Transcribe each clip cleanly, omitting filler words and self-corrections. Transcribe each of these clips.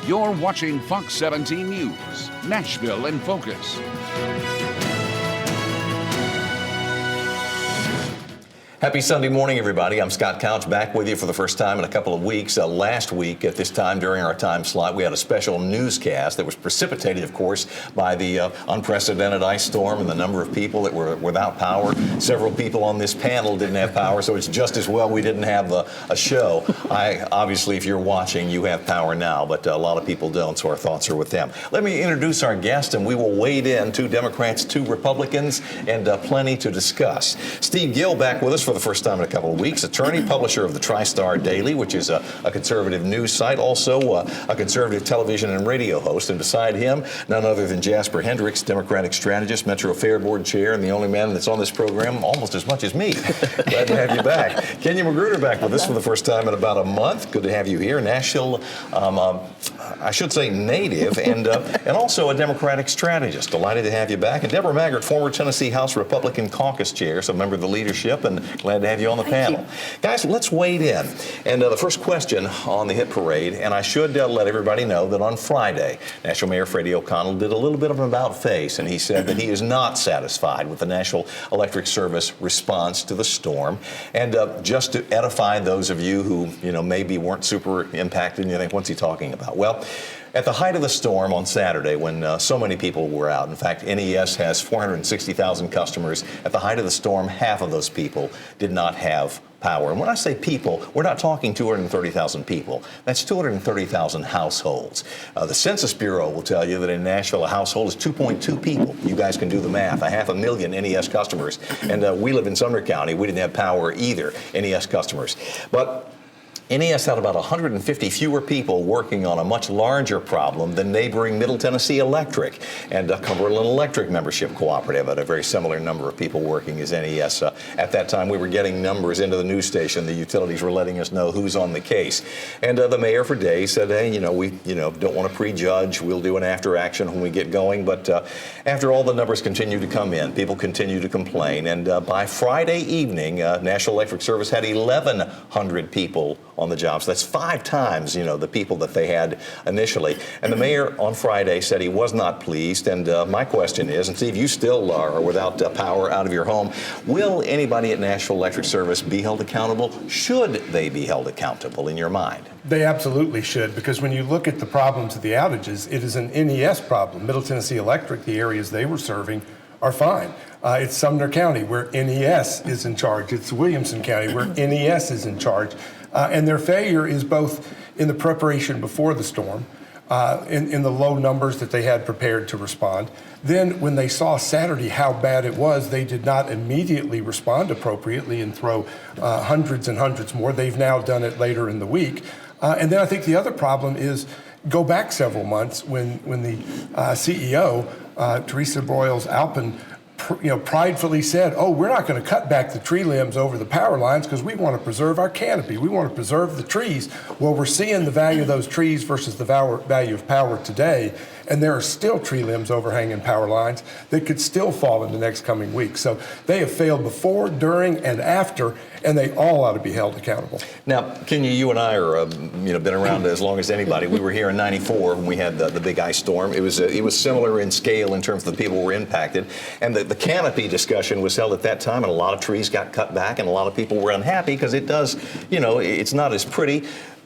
You're watching Fox 17 News, Nashville in Focus. Happy Sunday morning, everybody. I'm Scott Couch, back with you for the first time in a couple of weeks. Last week at this time during our time slot, we had a special newscast that was precipitated, of course, by the unprecedented ice storm and the number of people that were without power. Several people on this panel didn't have power, so it's just as well we didn't have a show. Obviously, if you're watching, you have power now, but a lot of people don't, so our thoughts are with them. Let me introduce our guest, and we will wade in, 2 Democrats, 2 Republicans, and plenty to discuss. Steve Gill back with us for the first time in a couple of weeks, attorney, publisher of the Tri-Star Daily, which is a conservative news site, also a conservative television and radio host. And beside him, none other than Jasper Hendricks, Democratic strategist, Metro Fair Board chair, and the only man that's on this program almost as much as me. Glad to have you back. Kenya Magruder back with us for the first time in about a month. Good to have you here. Nashville, I should say native, and also a Democratic strategist. Delighted to have you back. And Debra Maggart, former Tennessee House Republican Caucus chair, so member of the leadership, and glad to have you on the panel. Guys, let's wade in. And the first question on the hit parade, and I should let everybody know that on Friday, National Mayor Freddie O'Connell did a little bit of an about-face, and he said that he is not satisfied with the National Electric Service response to the storm. And just to edify those of you who, maybe weren't super impacted, and you think, what's he talking about? Well, at the height of the storm on Saturday, when so many people were out, in fact, NES has 460,000 customers. At the height of the storm, half of those people did not have power. And when I say people, we're not talking 230,000 people. That's 230,000 households. The Census Bureau will tell you that in Nashville, a household is 2.2 people. You guys can do the math. 500,000 NES customers. And we live in Sumner County. We didn't have power either, NES customers. But NES had about 150 fewer people working on a much larger problem than neighboring Middle Tennessee Electric, and Cumberland Electric Membership Cooperative had a very similar number of people working as NES. At that time, we were getting numbers into the news station. The utilities were letting us know who's on the case. And the mayor for days said, hey, we don't want to prejudge. We'll do an after action when we get going. But after all the numbers continue to come in, people continue to complain. And by Friday evening, National Electric Service had 1,100 people on the job. So that's 5 times, the people that they had initially. And the mayor on Friday said he was not pleased. And my question is, and Steve, you still are without power out of your home, will anybody at National Electric Service be held accountable? Should they be held accountable in your mind? They absolutely should, because when you look at the problems of the outages, it is an NES problem. Middle Tennessee Electric, the areas they were serving, are fine. It's Sumner County, where NES is in charge. It's Williamson County, where NES is in charge. And their failure is both in the preparation before the storm, in the low numbers that they had prepared to respond. Then when they saw Saturday how bad it was, they did not immediately respond appropriately and throw hundreds and hundreds more. They've now done it later in the week. And then I think the other problem is go back several months when the CEO, Teresa Broyles Alpin, pridefully said, we're not going to cut back the tree limbs over the power lines because we want to preserve our canopy. We want to preserve the trees. Well, we're seeing the value of those trees versus the value of power today. And there are still tree limbs overhanging power lines that could still fall in the next coming weeks. So they have failed before, during, and after, and they all ought to be held accountable. Now, Kenya, you and I are, been around as long as anybody. We were here in '94 when we had the big ice storm. It was similar in scale in terms of the people who were impacted. And the canopy discussion was held at that time, and a lot of trees got cut back, and a lot of people were unhappy because it does, it's not as pretty.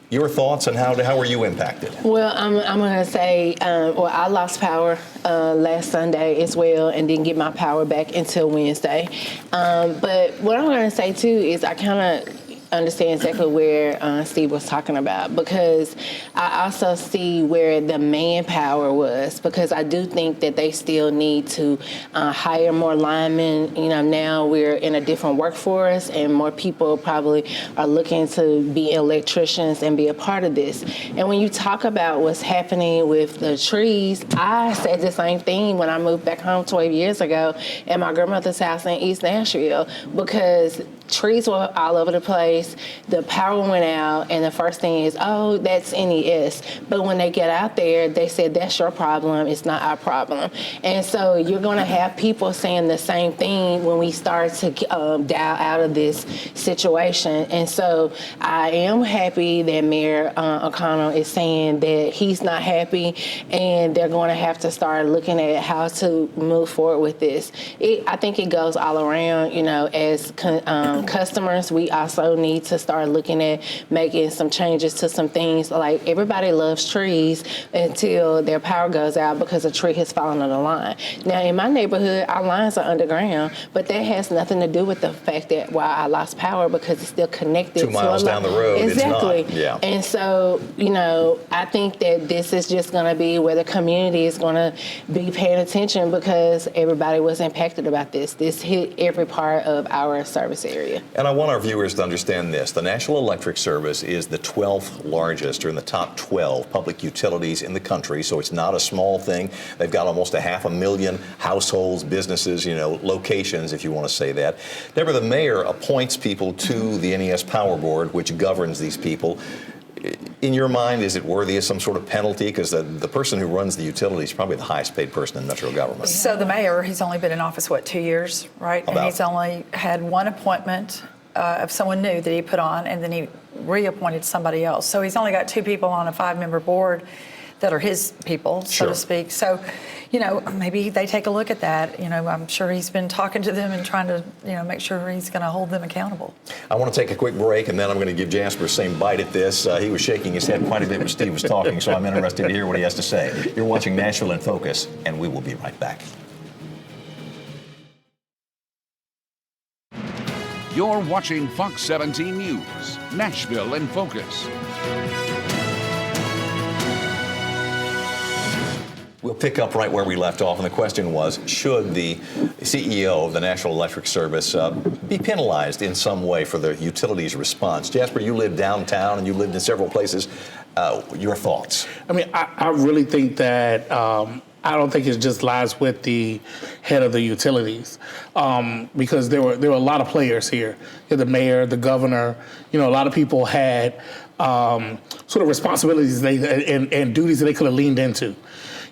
Your thoughts on how were you impacted? Well, I'm going to say, I lost power last Sunday as well and didn't get my power back until Wednesday. But what I'm going to say, too, is I kind of understand exactly where Steve was talking about, because I also see where the manpower was, because I do think that they still need to hire more linemen. Now we're in a different workforce and more people probably are looking to be electricians and be a part of this. And when you talk about what's happening with the trees, I said the same thing when I moved back home 12 years ago at my grandmother's house in East Nashville, because trees were all over the place. The power went out, and the first thing is, oh, that's NES. But when they get out there, they said, that's your problem. It's not our problem. And so you're going to have people saying the same thing when we start to dial out of this situation. And so I am happy that Mayor O'Connell is saying that he's not happy, and they're going to have to start looking at how to move forward with this. I think it goes all around, as customers, we also need to start looking at making some changes to some things. Like, everybody loves trees until their power goes out because a tree has fallen on the line. Now, in my neighborhood, our lines are underground, but that has nothing to do with the fact that why I lost power, because it's still connected 2 miles down the road. Exactly. It's not. Yeah. And so, I think that this is just going to be where the community is going to be paying attention, because everybody was impacted about this. This hit every part of our service area. And I want our viewers to understand this. The National Electric Service is the 12th largest, or in the top 12 public utilities in the country, so it's not a small thing. They've got almost 500,000 households, businesses, locations, if you want to say that. Debra, the mayor appoints people to the NES Power Board, which governs these people. In your mind, is it worthy of some sort of penalty? Because the person who runs the utility is probably the highest paid person in metro government. So the mayor, he's only been in office, 2 years, right? And he's only had one appointment of someone new that he put on, and then he reappointed somebody else. So he's only got 2 people on a 5-member board that are his people, so to speak. So, maybe they take a look at that. I'm sure he's been talking to them and trying to, make sure he's going to hold them accountable. I want to take a quick break, and then I'm going to give Jasper the same bite at this. He was shaking his head quite a bit when Steve was talking, so I'm interested to hear what he has to say. You're watching Nashville in Focus, and we will be right back. You're watching Fox 17 News, Nashville in Focus. We'll pick up right where we left off, and the question was, should the CEO of the National Electric Service be penalized in some way for the utilities response? Jasper, you live downtown and you lived in several places. Your thoughts? I really think that I don't think it just lies with the head of the utilities, because there were a lot of players here. The mayor, the governor, a lot of people had sort of responsibilities and duties that they could have leaned into.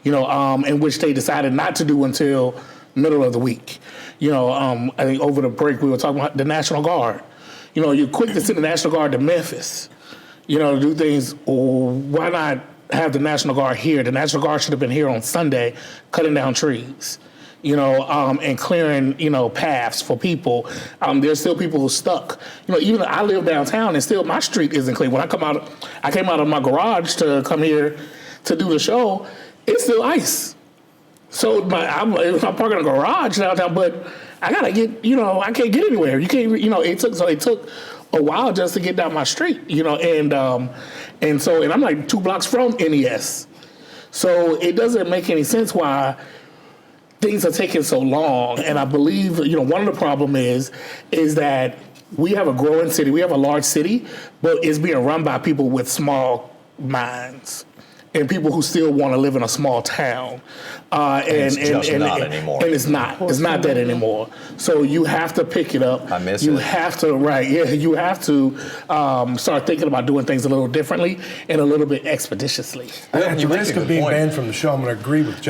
In which they decided not to do until middle of the week. I think over the break we were talking about the National Guard. You're quick to send the National Guard to Memphis, to do things. Why not have the National Guard here? The National Guard should have been here on Sunday, cutting down trees, and clearing, paths for people. There's still people who are stuck. Even though I live downtown and still my street isn't clean. When I came out of my garage to come here to do the show, it's still ice. So I'm parking in a garage downtown, but I gotta get, I can't get anywhere. You can't, it took a while just to get down my street, and I'm like 2 blocks from NES. So it doesn't make any sense why things are taking so long. And I believe, one of the problems is that we have a growing city, we have a large city, but it's being run by people with small minds. And people who still want to live in a small town, and it's just not anymore. And it's not that anymore. So you have to pick it up. I miss you it. Have to, right? Yeah, you have to start thinking about doing things a little differently and a little bit expeditiously. At the risk of being banned from the show, I'm going to agree with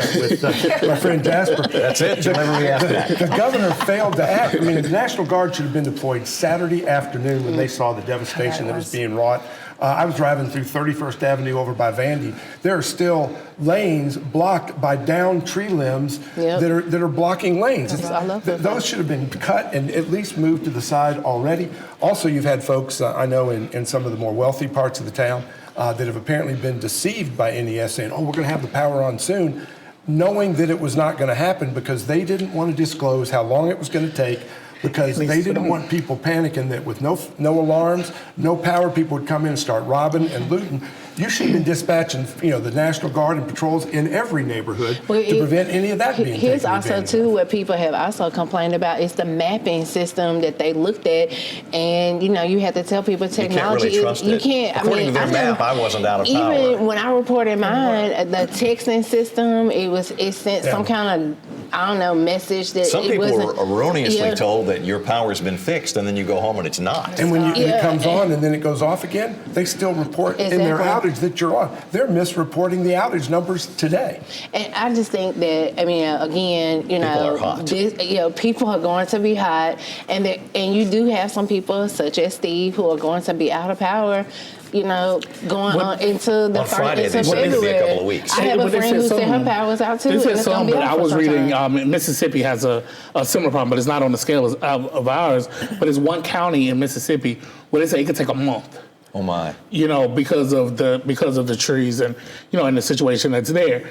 my friend Jasper. That's it. Whenever we ask that. The governor failed to act. The National Guard should have been deployed Saturday afternoon when they saw the devastation that was being wrought. I was driving through 31st Avenue over by Vandy. There are still lanes blocked by downed tree limbs that are blocking lanes. Those should have been cut and at least moved to the side already. Also, you've had folks, I know, in some of the more wealthy parts of the town that have apparently been deceived by NES saying, we're going to have the power on soon, knowing that it was not going to happen because they didn't want to disclose how long it was going to take, because they didn't want people panicking that with no alarms, no power, people would come in and start robbing and looting. You should have been dispatching, the National Guard and patrols in every neighborhood to prevent any of that being taken Here's also, advantage too, of. what people have also complained about is the mapping system that they looked at. And, you have to tell people technology. You can't really trust it. You can't. According to their map, I wasn't out of power. Even when I reported mine, the texting system, it sent some kind of, I don't know, message that some it people wasn't. were erroneously told that your power's been fixed, and then you go home and it's not. And when it comes on and then it goes off again, they still report in their outage that you're on. They're misreporting the outage numbers today. And I just think that, again, People are hot. people are going to be hot, and you do have some people, such as Steve, who are going to be out of power. Going on into the on Friday, they said February. it'll be a couple of weeks. I have a friend who said her power was out too. This is some, but I was reading. Time. Mississippi has a similar problem, but it's not on the scale of ours. But it's one county in Mississippi where they say it could take a month. Oh my! Because of the trees and and the situation that's there.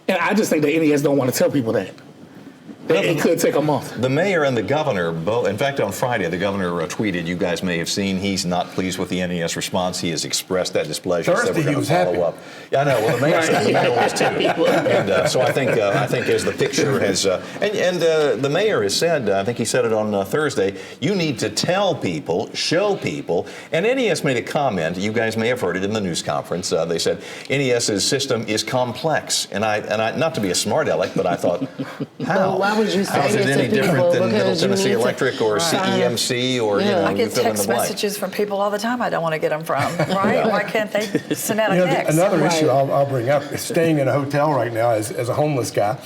And I just think the NES don't want to tell people that. It could take a month. The mayor and the governor both. In fact, on Friday, the governor tweeted. You guys may have seen. He's not pleased with the NES response. He has expressed that displeasure. Thursday, he was happy. Up. Yeah, I know. Well, the mayor said the mayor was too. And so I think as the picture has, and the mayor has said, I think he said it on Thursday. You need to tell people, show people. And NES made a comment. You guys may have heard it in the news conference. They said NES's system is complex. And I not to be a smart aleck, but I thought, how? Why would you say How is it it any to different people? than Middle Because you Tennessee need to- Electric or CEMC or I you get fill in the text blank? messages from people all the time I don't want to get them from, right? Why can't they send out a text? Another issue I'll bring up is staying in a hotel right now as a homeless guy.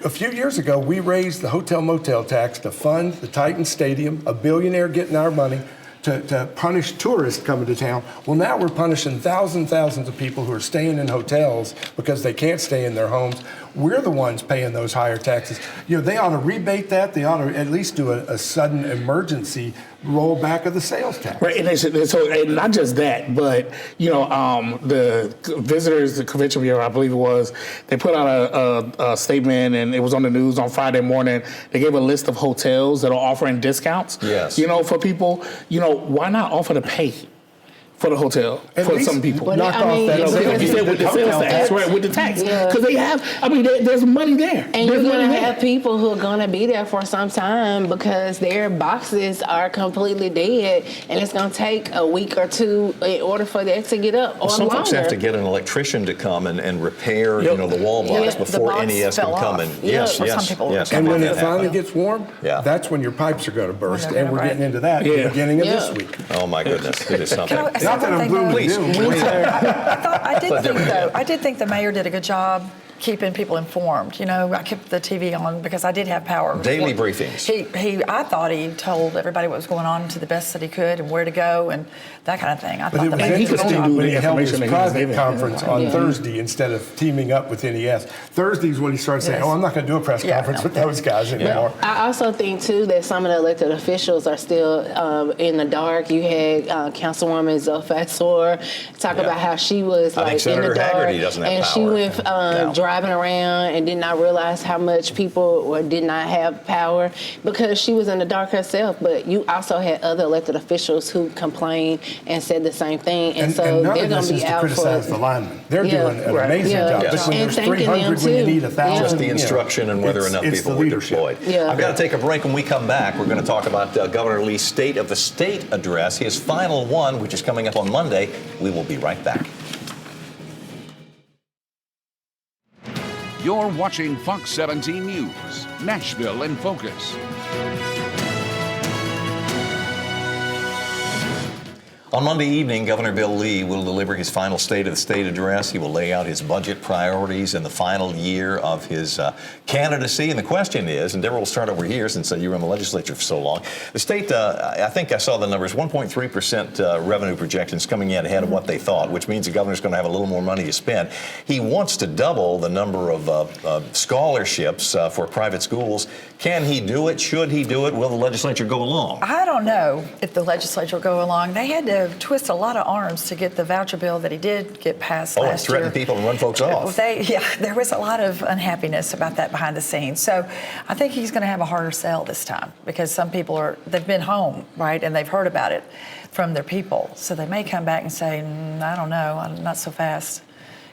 A few years ago, we raised the hotel motel tax to fund the Titan Stadium, a billionaire getting our money, to punish tourists coming to town. Well, now we're punishing thousands of people who are staying in hotels because they can't stay in their homes. We're the ones paying those higher taxes. They ought to rebate that. They ought to at least do a sudden emergency rollback of the sales tax. Right, and not just that, but the visitors, the convention bureau, I believe it was, they put out a statement, and it was on the news on Friday morning. They gave a list of hotels that are offering discounts. Yes. For people. Why not offer to pay for the hotel for some people? Knock off that Like you said, with the sales tax, right? With the tax, because they have. There's money there. And you're going to have people who are going to be there for some time because their boxes are completely dead, and it's going to take a week or two in order for that to get up, or Some longer. folks have to get an electrician to come and repair, the wall box before NES can come in. Yes. And when it finally gets warm, Yeah. that's when your pipes are going to burst, When they're and we're gonna getting into that at the beginning of this week. Oh my goodness, it is something. Not that I'm gloom and doom. I did think the mayor did a good job keeping people informed. I kept the TV on because I did have power. Daily briefings. I thought he told everybody what was going on to the best that he could and where to go and that kind of thing. I But thought it the was mayor did a good interesting job. when he held his information that he was private giving. conference on Thursday instead of teaming up with NES. Thursday's when he started saying, Yes. I'm not going to do a press conference with those guys anymore. I also think, too, that some of the elected officials are still in the dark. You had Councilwoman Zofasor talk about how she was I think in Senator the dark. Haggerty doesn't have and power. she went driving around and did not realize how much people did not have power because she was in the dark herself. But you also had other elected officials who complained and said the same thing. And so none they're of going this to is be to out criticize for the linemen. They're doing an amazing job. Yes. But when And there's thanking 300 them, when you too. need 1,000. Just the instruction and whether or not it's people the were leadership. deployed. Yeah. I've got to take a break. When we come back, we're going to talk about Governor Lee's State of the State address, his final one, which is coming up on Monday. We will be right back. You're watching Fox 17 News, Nashville in Focus. On Monday evening, Governor Bill Lee will deliver his final State of the State address. He will lay out his budget priorities in the final year of his candidacy. And the question is, and Debra will start over here since you were in the legislature for so long. The state, I think I saw the numbers, 1.3% revenue projections coming in ahead of what they thought, which means the governor's going to have a little more money to spend. He wants to double the number of scholarships for private schools. Can he do it? Should he do it? Will the legislature go along? I don't know if the legislature will go along. They had to to twist a lot of arms to get the voucher bill that he did get passed and last year. threaten people and run folks off. There was a lot of unhappiness about that behind the scenes. So I think he's going to have a harder sell this time because some people they've been home, right, and they've heard about it from their people. So they may come back and say, I don't know, not so fast.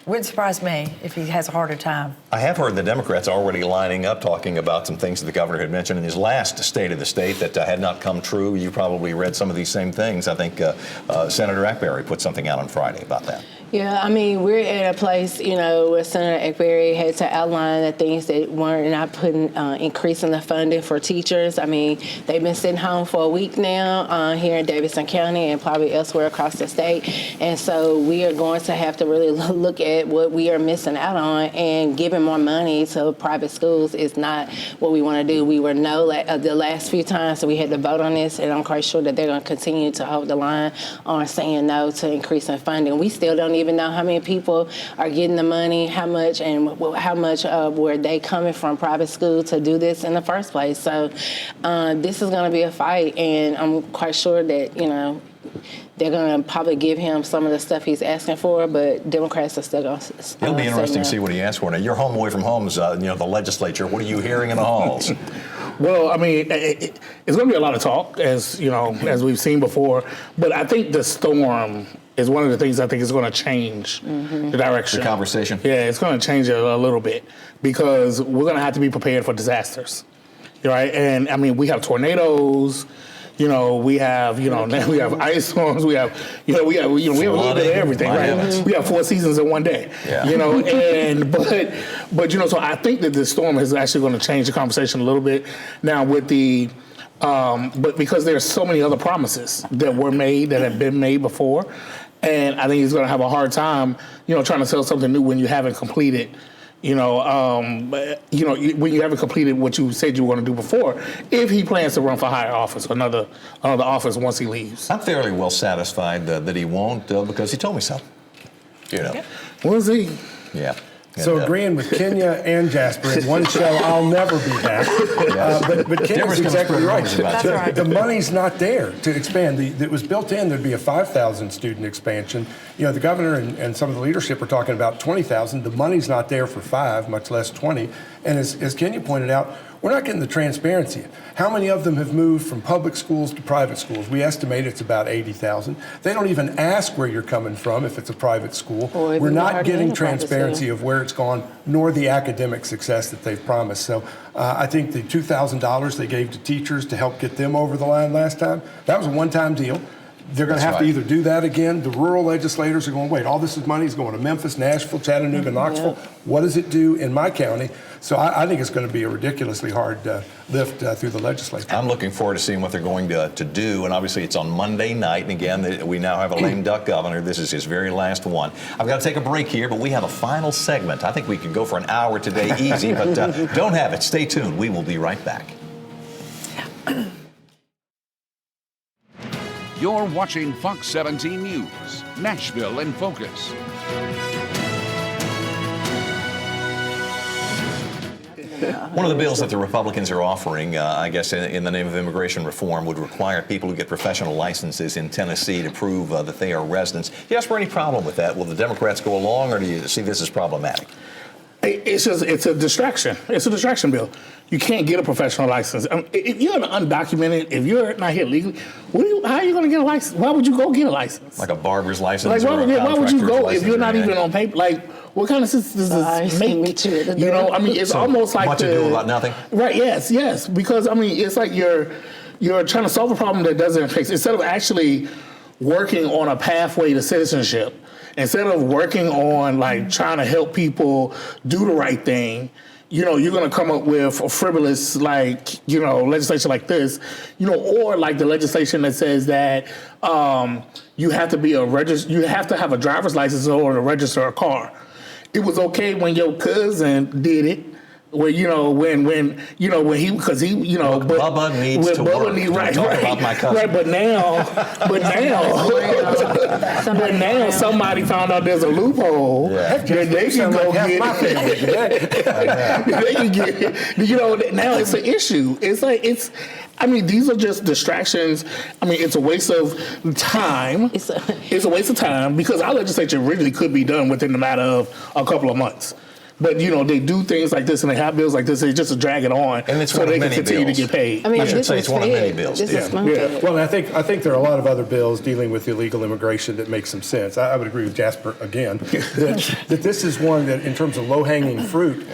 It wouldn't surprise me if he has a harder time. I have heard the Democrats already lining up, talking about some things that the governor had mentioned in his last State of the State that had not come true. You probably read some of these same things. I think Senator Ackberry put something out on Friday about that. Yeah, I mean, we're at a place, where Senator Ackberry had to outline the things that weren't not putting, increasing the funding for teachers. I mean, they've been sitting home for a week now here in Davidson County and probably elsewhere across the state. And so we are going to have to really look at what we are missing out on, and giving more money to private schools is not what we want to do. We were the last few times that we had to vote on this, and I'm quite sure that they're going to continue to hold the line on saying no to increasing funding. We still don't even know how many people are getting the money, how much were they coming from private school to do this in the first place. So this is going to be a fight, and I'm quite sure that, they're going to probably give him some of the stuff he's asking for, but Democrats are still going to It'll be interesting to see what he asks for. Now, you're home away from homes, the legislature. What are you hearing in the halls? Well, I mean, it's going to be a lot of talk, as we've seen before. But I think the storm is one of the things I think is going to change the direction. The conversation? Yeah, it's going to change it a little bit because we're going to have to be prepared for disasters, right? And, I mean, we have tornadoes. We have, we have ice storms. We have, we have a little bit of everything, right? We have 4 seasons in one day, but so I think that this storm is actually going to change the conversation a little bit now with but because there's so many other promises that were made that have been made before, and I think he's going to have a hard time, trying to sell something new when you haven't completed. When you haven't completed what you said you were going to do before, if he plans to run for higher office, another office once he leaves. I'm fairly well satisfied that he won't because he told me so. We'll see. Yeah. So agreeing with Kenya and Jasper in one show, I'll never be back. But Kenya's exactly right. That's right. The money's not there to expand. It was built in. There'd be a 5,000 student expansion. The governor and some of the leadership are talking about 20,000. The money's not there for 5, much less 20. And as Kenya pointed out, we're not getting the transparency. How many of them have moved from public schools to private schools? We estimate it's about 80,000. They don't even ask where you're coming from if it's a private school. We're not getting transparency of where it's gone, nor the academic success that they've promised. So I think the $2,000 they gave to teachers to help get them over the line last time, that was a one-time deal. They're going to have to either do that again. The rural legislators are going, wait, all this money is going to Memphis, Nashville, Chattanooga, Knoxville. What does it do in my county? So I think it's going to be a ridiculously hard lift through the legislature. I'm looking forward to seeing what they're going to do. And obviously it's on Monday night. And again, we now have a lame duck governor. This is his very last one. I've got to take a break here, but we have a final segment. I think we could go for an hour today easy, but don't have it. Stay tuned. We will be right back. You're watching Fox 17 News, Nashville in Focus. One of the bills that the Republicans are offering, I guess in the name of immigration reform, would require people who get professional licenses in Tennessee to prove that they are residents. Do you ask for any problem with that? Will the Democrats go along, or do you see this as problematic? It's a distraction. It's a distraction bill. You can't get a professional license. If you're undocumented, if you're not here legally, how are you going to get a license? Why would you go get a license? Like a barber's license? Why would you go if you're not even on paper? What kind of sense does this make? It's almost like much ado about nothing. Right? Yes. Because it's like you're trying to solve a problem that doesn't fix. Instead of actually working on a pathway to citizenship, instead of working on trying to help people do the right thing, you're going to come up with a frivolous legislation like this, or like the legislation that says that you have to be you have to have a driver's license in order to register a car. It was okay when your cousin did it, Where when he because he Look, Bubba needs to work. Right, Don't talk about my cousin. right, but now somebody found out there's a loophole that they can go get. They can get. Now it's an issue. I mean, these are just distractions. I mean, it's a waste of time. It's a waste of time because our legislature really could be done within a matter of a couple of months. But they do things like this, and they have bills like this. They just drag it on, and it's so they can continue to get paid. I mean, I should say it's one of many bills. Well, I think there are a lot of other bills dealing with illegal immigration that make some sense. I would agree with Jasper again that this is one that, in terms of low-hanging fruit,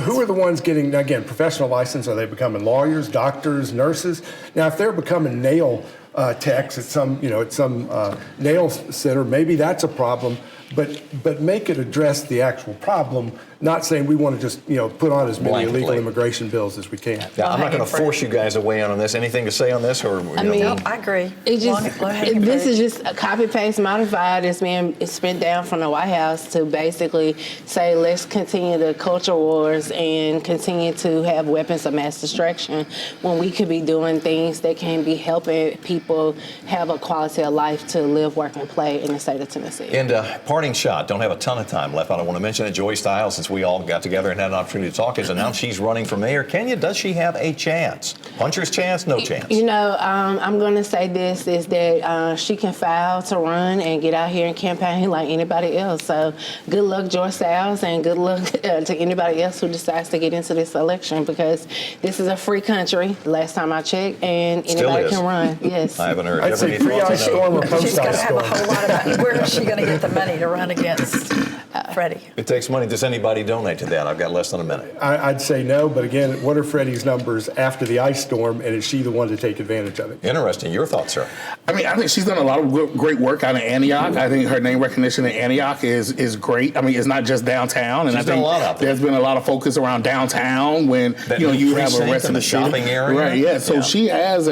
who are the ones getting professional license? Are they becoming lawyers, doctors, nurses? Now, if they're becoming nail techs at some nail center, maybe that's a problem. But make it address the actual problem, not saying we want to just put on as many illegal immigration bills as we can. Now, I'm not going to force you guys to weigh in on this. Anything to say on this, or I agree. This is just a copy paste modified. It's been down from the White House to basically say let's continue the culture wars and continue to have weapons of mass destruction when we could be doing things that can be helping people have a quality of life to live, work, and play in the state of Tennessee. And parting shot. Don't have a ton of time left. I don't want to mention it. Joy Stiles, since we all got together and had an opportunity to talk, has announced she's running for mayor. Kenya, does she have a chance? Puncher's chance? No chance. I'm going to say this is that she can file to run and get out here and campaign like anybody else. So good luck, Joy Stiles, and good luck to anybody else who decides to get into this election because this is a free country, last time I checked, and anybody can run. Yes. I haven't heard. I'd say pre-ice storm or post-ice storm. She's got to have a whole lot of money. Where is she going to get the money to run against Freddie? It takes money. Does anybody donate to that? I've got less than a minute. I'd say no, but again, what are Freddie's numbers after the ice storm, and is she the one to take advantage of it? Interesting. Your thoughts, sir? I mean, I think she's done a lot of great work out in Antioch. I think her name recognition in Antioch is great. I mean, it's not just downtown, and she's done a lot out there. There's been a lot of focus around downtown when you have a rest of the shopping area, right? Yeah. So she has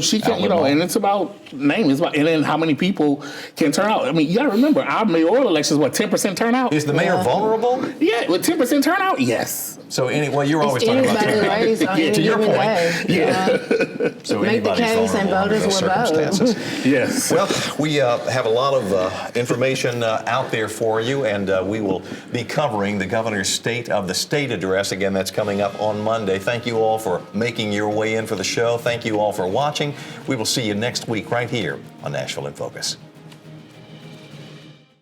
she can and it's about name. It's about and then how many people can turn out. I mean, you got to remember our mayoral election is 10% turnout. Is the mayor vulnerable? Yeah, with 10% turnout, yes. So you're always talking about that. To your point. So make the case and voters will vote. Yes. Well, we have a lot of information out there for you, and we will be covering the governor's State of the State address. Again, that's coming up on Monday. Thank you all for making your way in for the show. Thank you all for watching. We will see you next week right here on Nashville in Focus.